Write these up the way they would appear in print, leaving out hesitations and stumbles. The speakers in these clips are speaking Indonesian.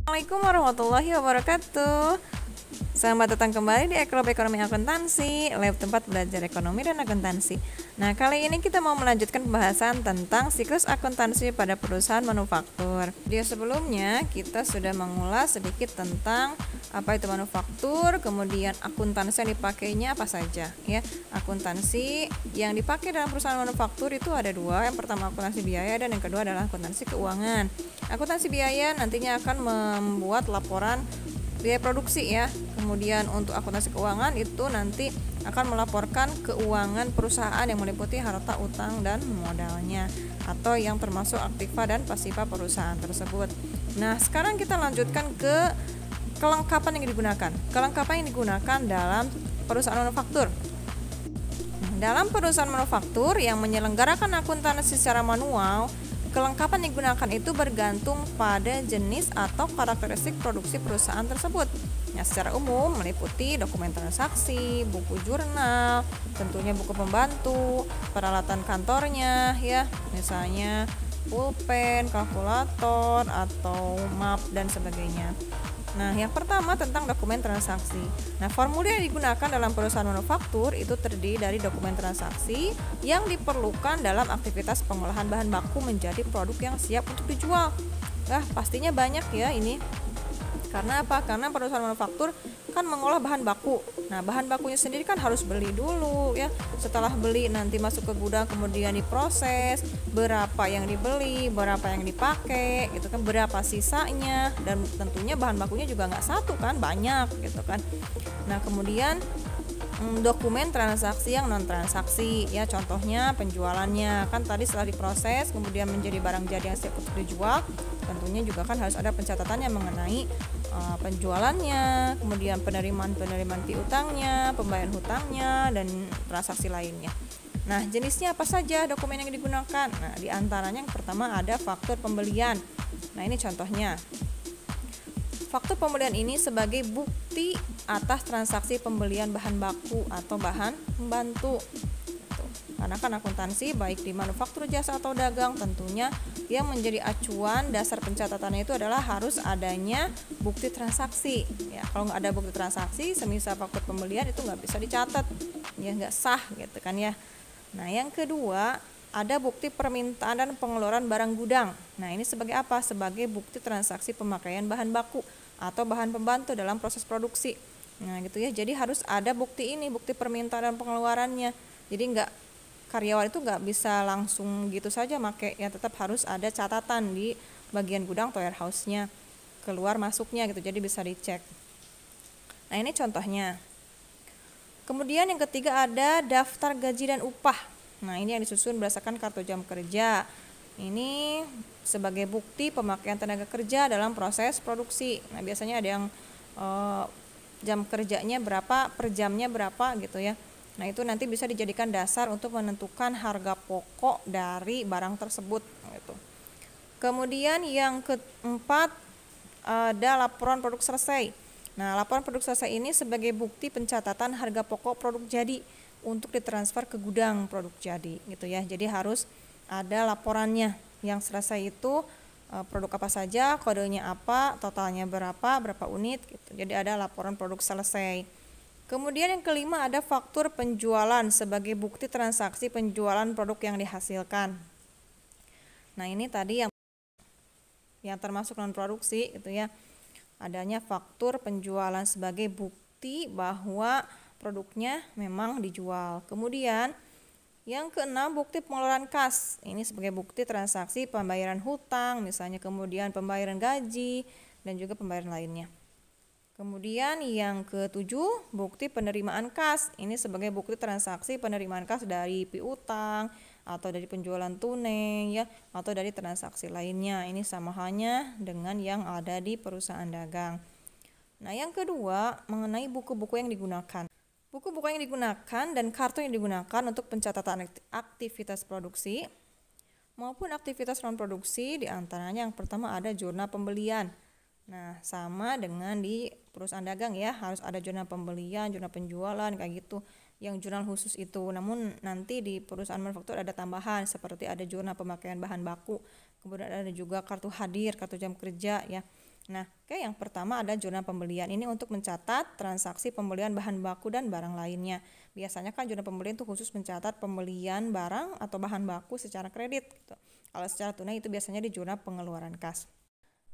Assalamualaikum warahmatullahi wabarakatuh. Selamat datang kembali di Eklub Ekonomi Akuntansi, lab tempat belajar ekonomi dan akuntansi. Nah, kali ini kita mau melanjutkan pembahasan tentang siklus akuntansi pada perusahaan manufaktur. Di sebelumnya kita sudah mengulas sedikit tentang apa itu manufaktur, kemudian akuntansi yang dipakainya apa saja ya. Akuntansi yang dipakai dalam perusahaan manufaktur itu ada dua. Yang pertama akuntansi biaya dan yang kedua adalah akuntansi keuangan. Akuntansi biaya nantinya akan membuat laporan biaya produksi ya. Kemudian untuk akuntansi keuangan itu nanti akan melaporkan keuangan perusahaan yang meliputi harta, utang, dan modalnya atau yang termasuk aktiva dan pasiva perusahaan tersebut. Nah, sekarang kita lanjutkan ke kelengkapan yang digunakan. Kelengkapan yang digunakan dalam perusahaan manufaktur. Dalam perusahaan manufaktur yang menyelenggarakan akuntansi secara manual, kelengkapan yang digunakan itu bergantung pada jenis atau karakteristik produksi perusahaan tersebut. Nah, secara umum meliputi dokumen transaksi, buku jurnal, tentunya buku pembantu, peralatan kantornya ya, misalnya pulpen, kalkulator, atau map dan sebagainya. Nah, yang pertama tentang dokumen transaksi. Nah, formulir yang digunakan dalam perusahaan manufaktur itu terdiri dari dokumen transaksi yang diperlukan dalam aktivitas pengolahan bahan baku menjadi produk yang siap untuk dijual. Nah, pastinya banyak ya ini. Karena apa? Karena perusahaan manufaktur kan mengolah bahan baku. Nah, bahan bakunya sendiri kan harus beli dulu ya. Setelah beli nanti masuk ke gudang, kemudian diproses, berapa yang dibeli, berapa yang dipakai, gitu kan, berapa sisanya, dan tentunya bahan bakunya juga nggak satu kan, banyak gitu kan. Nah, kemudian dokumen transaksi yang non transaksi ya, contohnya penjualannya kan tadi setelah diproses kemudian menjadi barang jadi yang siap untuk dijual, tentunya juga kan harus ada pencatatannya mengenai penjualannya, kemudian penerimaan piutangnya, pembayaran hutangnya, dan transaksi lainnya. Nah, jenisnya apa saja dokumen yang digunakan? Nah, diantaranya yang pertama ada faktur pembelian. Nah, ini contohnya. Faktur pembelian ini sebagai bukti atas transaksi pembelian bahan baku atau bahan pembantu. Karena kan akuntansi baik di manufaktur, jasa atau dagang tentunya yang menjadi acuan dasar pencatatannya itu adalah harus adanya bukti transaksi. Ya, kalau nggak ada bukti transaksi, semisal faktur pembelian itu nggak bisa dicatat, ya nggak sah gitu kan ya. Nah, yang kedua ada bukti permintaan dan pengeluaran barang gudang. Nah, ini sebagai apa? Sebagai bukti transaksi pemakaian bahan baku atau bahan pembantu dalam proses produksi. Nah, gitu ya. Jadi harus ada bukti ini, bukti permintaan dan pengeluarannya. Jadi karyawan itu nggak bisa langsung gitu saja pakai, ya tetap harus ada catatan di bagian gudang atau warehouse-nya, keluar masuknya gitu. Jadi bisa dicek. Nah, ini contohnya. Kemudian yang ketiga ada daftar gaji dan upah. Nah, ini yang disusun berdasarkan kartu jam kerja. Ini sebagai bukti pemakaian tenaga kerja dalam proses produksi. Nah, biasanya ada yang jam kerjanya berapa, per jamnya berapa gitu ya. Nah, itu nanti bisa dijadikan dasar untuk menentukan harga pokok dari barang tersebut gitu. Kemudian yang keempat ada laporan produk selesai. Nah, laporan produk selesai ini sebagai bukti pencatatan harga pokok produk jadi untuk ditransfer ke gudang produk jadi gitu ya. Jadi harus ada laporannya yang selesai itu produk apa saja, kodenya apa, totalnya berapa unit gitu. Jadi ada laporan produk selesai. Kemudian yang kelima ada faktur penjualan sebagai bukti transaksi penjualan produk yang dihasilkan. Nah, ini tadi yang termasuk non produksi gitu ya. Adanya faktur penjualan sebagai bukti bahwa produknya memang dijual. Kemudian yang keenam bukti pengeluaran kas. Ini sebagai bukti transaksi pembayaran hutang, misalnya kemudian pembayaran gaji dan juga pembayaran lainnya. Kemudian yang ketujuh bukti penerimaan kas. Ini sebagai bukti transaksi penerimaan kas dari piutang atau dari penjualan tunai ya, atau dari transaksi lainnya. Ini sama halnya dengan yang ada di perusahaan dagang. Nah, yang kedua mengenai buku-buku yang digunakan. Buku-buku yang digunakan dan kartu yang digunakan untuk pencatatan aktivitas produksi maupun aktivitas non-produksi, diantaranya yang pertama ada jurnal pembelian. Nah, sama dengan di perusahaan dagang ya, harus ada jurnal pembelian, jurnal penjualan kayak gitu, yang jurnal khusus itu. Namun nanti di perusahaan manufaktur ada tambahan seperti ada jurnal pemakaian bahan baku, kemudian ada juga kartu hadir, kartu jam kerja ya. Nah, yang pertama ada jurnal pembelian. Ini untuk mencatat transaksi pembelian bahan baku dan barang lainnya. Biasanya kan jurnal pembelian itu khusus mencatat pembelian barang atau bahan baku secara kredit gitu. Kalau secara tunai itu biasanya di jurnal pengeluaran kas.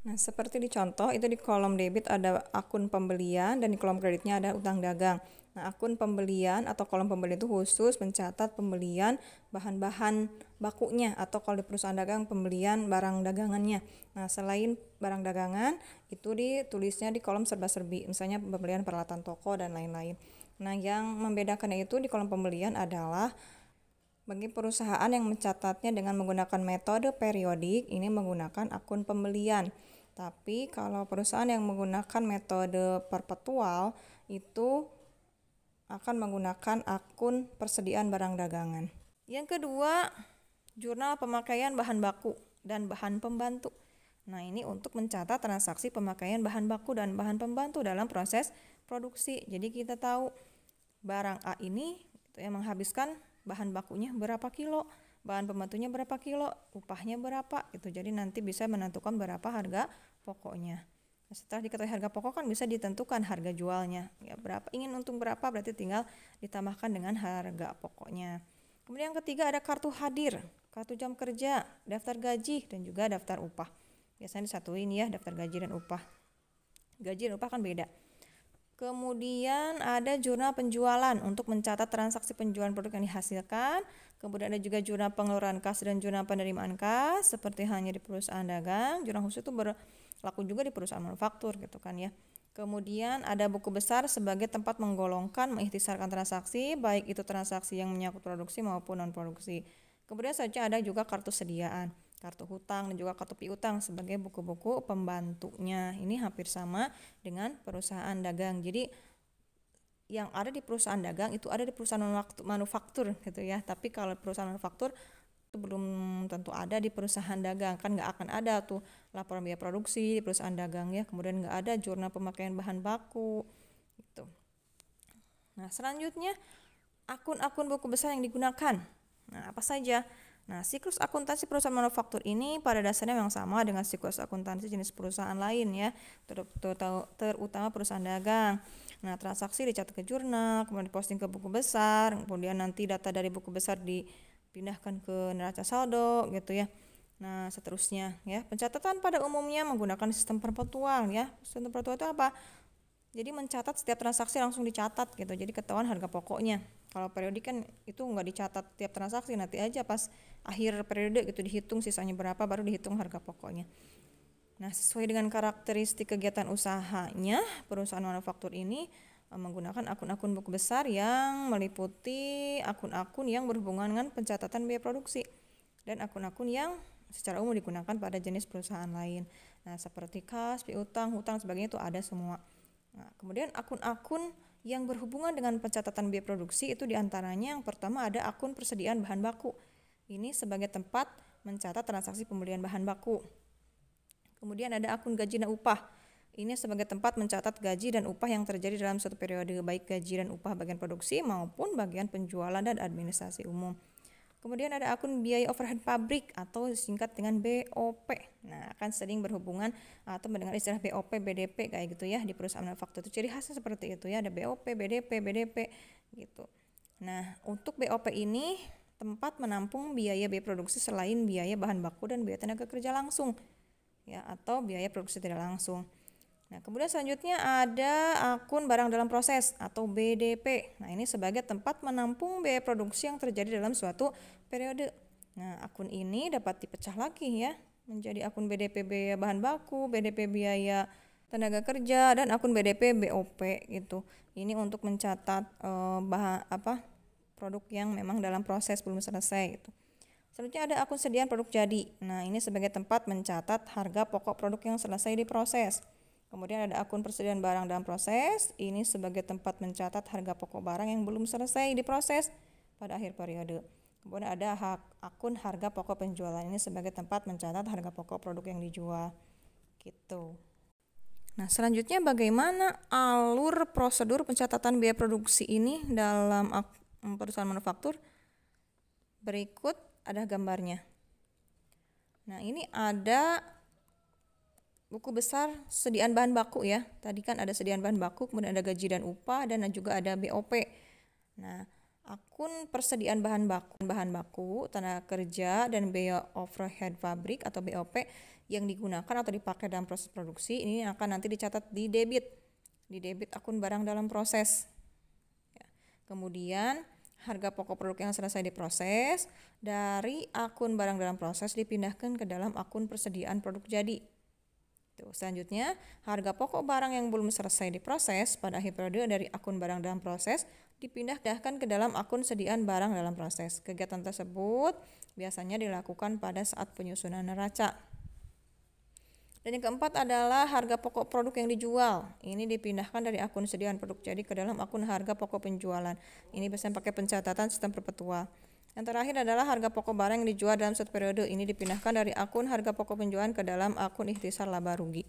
Nah, seperti di contoh, itu di kolom debit ada akun pembelian dan di kolom kreditnya ada utang dagang. Nah, akun pembelian atau kolom pembelian itu khusus mencatat pembelian bahan-bahan bakunya atau kalau di perusahaan dagang pembelian barang dagangannya. Nah, selain barang dagangan, itu ditulisnya di kolom serba-serbi, misalnya pembelian peralatan toko dan lain-lain. Nah, yang membedakannya itu di kolom pembelian adalah bagi perusahaan yang mencatatnya dengan menggunakan metode periodik, ini menggunakan akun pembelian. Tapi kalau perusahaan yang menggunakan metode perpetual, itu akan menggunakan akun persediaan barang dagangan. Yang kedua, jurnal pemakaian bahan baku dan bahan pembantu. Nah, ini untuk mencatat transaksi pemakaian bahan baku dan bahan pembantu dalam proses produksi. Jadi kita tahu barang A ini itu yang menghabiskan bahan bakunya berapa kilo, bahan pembantunya berapa kilo, upahnya berapa, itu jadi nanti bisa menentukan berapa harga pokoknya. Nah, setelah diketahui harga pokok kan bisa ditentukan harga jualnya, ya berapa, ingin untung berapa berarti tinggal ditambahkan dengan harga pokoknya. Kemudian yang ketiga ada kartu hadir, kartu jam kerja, daftar gaji dan juga daftar upah. Biasanya disatuin ya daftar gaji dan upah. Gaji dan upah kan beda. Kemudian ada jurnal penjualan untuk mencatat transaksi penjualan produk yang dihasilkan. Kemudian ada juga jurnal pengeluaran kas dan jurnal penerimaan kas seperti halnya di perusahaan dagang. Jurnal khusus itu berlaku juga di perusahaan manufaktur gitu kan ya. Kemudian ada buku besar sebagai tempat menggolongkan, mengikhtisarkan transaksi, baik itu transaksi yang menyangkut produksi maupun non produksi. Kemudian selanjutnya ada juga kartu sediaan, kartu hutang dan juga kartu piutang sebagai buku-buku pembantunya. Ini hampir sama dengan perusahaan dagang. Jadi yang ada di perusahaan dagang itu ada di perusahaan manufaktur gitu ya. Tapi kalau perusahaan manufaktur itu belum tentu ada di perusahaan dagang, kan nggak akan ada tuh laporan biaya produksi di perusahaan dagang ya. Kemudian nggak ada jurnal pemakaian bahan baku gitu. Nah, selanjutnya akun-akun buku besar yang digunakan. Nah, apa saja? Nah, siklus akuntansi perusahaan manufaktur ini pada dasarnya memang sama dengan siklus akuntansi jenis perusahaan lain ya, terutama perusahaan dagang. Nah, transaksi dicatat ke jurnal, kemudian diposting ke buku besar, kemudian nanti data dari buku besar dipindahkan ke neraca saldo gitu ya. Nah, seterusnya ya. Pencatatan pada umumnya menggunakan sistem perpetual ya. Sistem perpetual itu apa? Jadi mencatat setiap transaksi langsung dicatat gitu. Jadi ketahuan harga pokoknya. Kalau periodik kan itu nggak dicatat tiap transaksi, nanti aja pas akhir periode gitu dihitung sisanya berapa baru dihitung harga pokoknya. Nah, sesuai dengan karakteristik kegiatan usahanya, perusahaan manufaktur ini menggunakan akun-akun buku besar yang meliputi akun-akun yang berhubungan dengan pencatatan biaya produksi dan akun-akun yang secara umum digunakan pada jenis perusahaan lain. Nah, seperti kas, piutang, hutang sebagainya itu ada semua. Nah, kemudian akun-akun yang berhubungan dengan pencatatan biaya produksi itu diantaranya yang pertama ada akun persediaan bahan baku. Ini sebagai tempat mencatat transaksi pembelian bahan baku. Kemudian ada akun gaji dan upah. Ini sebagai tempat mencatat gaji dan upah yang terjadi dalam suatu periode, baik gaji dan upah bagian produksi maupun bagian penjualan dan administrasi umum. Kemudian ada akun biaya overhead pabrik atau disingkat dengan BOP. Nah, akan sering berhubungan atau mendengar istilah BOP, BDP kayak gitu ya di perusahaan manufaktur itu. Ciri khasnya seperti itu ya, ada BOP, BDP gitu. Nah, untuk BOP ini tempat menampung biaya produksi selain biaya bahan baku dan biaya tenaga kerja langsung ya atau biaya produksi tidak langsung. Nah, kemudian selanjutnya ada akun barang dalam proses atau BDP. Nah, ini sebagai tempat menampung biaya produksi yang terjadi dalam suatu periode. Nah, akun ini dapat dipecah lagi ya menjadi akun BDP biaya bahan baku, BDP biaya tenaga kerja dan akun BDP BOP gitu. Ini untuk mencatat produk yang memang dalam proses belum selesai gitu. Selanjutnya ada akun sediaan produk jadi. Nah, ini sebagai tempat mencatat harga pokok produk yang selesai diproses. Kemudian ada akun persediaan barang dalam proses, ini sebagai tempat mencatat harga pokok barang yang belum selesai diproses pada akhir periode. Kemudian ada akun harga pokok penjualan, ini sebagai tempat mencatat harga pokok produk yang dijual. Gitu. Nah, selanjutnya bagaimana alur prosedur pencatatan biaya produksi ini dalam perusahaan manufaktur? Berikut ada gambarnya. Nah, ini ada buku besar sediaan bahan baku ya. Tadi kan ada sediaan bahan baku, kemudian ada gaji dan upah, dan juga ada BOP. Nah, akun persediaan bahan baku, tenaga kerja, dan biaya overhead pabrik atau BOP yang digunakan atau dipakai dalam proses produksi ini akan nanti dicatat di debit akun barang dalam proses. Ya. Kemudian harga pokok produk yang selesai diproses dari akun barang dalam proses dipindahkan ke dalam akun persediaan produk jadi. Selanjutnya, harga pokok barang yang belum selesai diproses pada akhir periode dari akun barang dalam proses dipindahkan ke dalam akun sediaan barang dalam proses. Kegiatan tersebut biasanya dilakukan pada saat penyusunan neraca. Dan yang keempat adalah harga pokok produk yang dijual. Ini dipindahkan dari akun sediaan produk jadi ke dalam akun harga pokok penjualan. Ini biasanya pakai pencatatan sistem perpetua. Yang terakhir adalah harga pokok barang yang dijual dalam satu periode. Ini dipindahkan dari akun harga pokok penjualan ke dalam akun ikhtisar laba rugi.